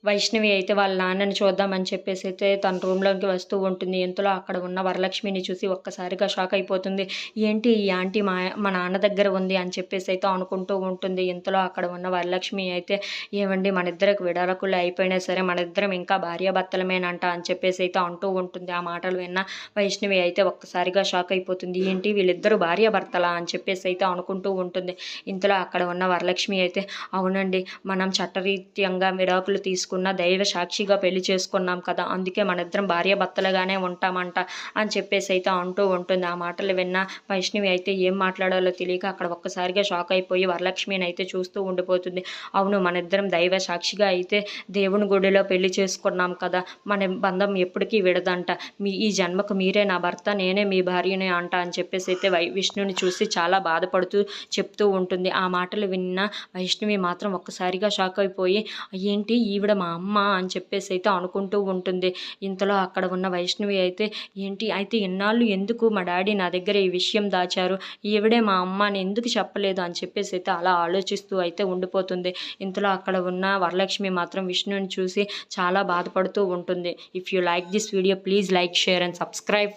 వైష్ణవి అయితే వాళ్ళ నాన్నని చూద్దామని చెప్పేసి అయితే తన రూమ్లోకి వస్తూ ఉంటుంది. ఇంతలో అక్కడ ఉన్న వరలక్ష్మిని చూసి ఒక్కసారిగా షాక్ అయిపోతుంది. ఏంటి ఈ ఆంటీ మా నాన్న దగ్గర ఉంది అని చెప్పేసి అయితే అనుకుంటూ ఉంటుంది. ఇంతలో అక్కడ ఉన్న వరలక్ష్మి అయితే ఏవండి మన ఇద్దరికి విడాకులు అయిపోయినా సరే మన ఇద్దరం ఇంకా భార్యాభర్తలమేనంట అని చెప్పేసి అయితే అంటూ ఉంటుంది. ఆ మాటలు విన్న వైష్ణవి అయితే ఒక్కసారిగా షాక్ అయిపోతుంది. ఏంటి వీళ్ళిద్దరూ భార్యాభర్తలా అని చెప్పేసి అయితే అనుకుంటూ ఉంటుంది. ఇంతలో అక్కడ ఉన్న వరలక్ష్మి అయితే అవునండి మనం చట్టరీత్యంగా విడాకులు తీసుకున్న దైవ సాక్షిగా పెళ్లి చేసుకున్నాం కదా, అందుకే మన ఇద్దరం భార్యాభర్తలుగానే ఉంటామంట అని చెప్పేసి అయితే అంటూ ఉంటుంది. ఆ మాటలు విన్న వైష్ణవి అయితే ఏం మాట్లాడాలో తెలియక అక్కడ ఒక్కసారిగా షాక్ అయిపోయి వరలక్ష్మిని అయితే చూస్తూ ఉండిపోతుంది. అవును మన ఇద్దరం దైవ సాక్షిగా అయితే దేవుని గుడిలో పెళ్లి చేసుకున్నాం కదా, మన బంధం ఎప్పటికీ విడదంట, ఈ జన్మకు మీరే నా భర్త నేనే మీ భార్యనే అంట అని చెప్పేసి అయితే విష్ణుని చూసి చాలా బాధపడుతూ చెప్తూ ఉంటుంది. ఆ మాటలు విన్న వైష్ణవి మాత్రం ఒక్కసారిగా షాక్ అయిపోయి ఏంటి ఈవిడ మా అమ్మ అని చెప్పేసి అయితే అనుకుంటూ ఉంటుంది. ఇంతలో అక్కడ ఉన్న వైష్ణవి అయితే ఏంటి అయితే ఇన్నాళ్ళు ఎందుకు మా డాడీ నా దగ్గర ఈ విషయం దాచారు, ఈవిడే మా అమ్మ అని ఎందుకు చెప్పలేదు అని చెప్పేసి అయితే అలా ఆలోచిస్తూ అయితే ఉండిపోతుంది. ఇంతలో అక్కడ ఉన్న వరలక్ష్మి మాత్రం విష్ణుని చూసి చాలా బాధపడుతూ ఉంటుంది. If you like this video please like, share and subscribe.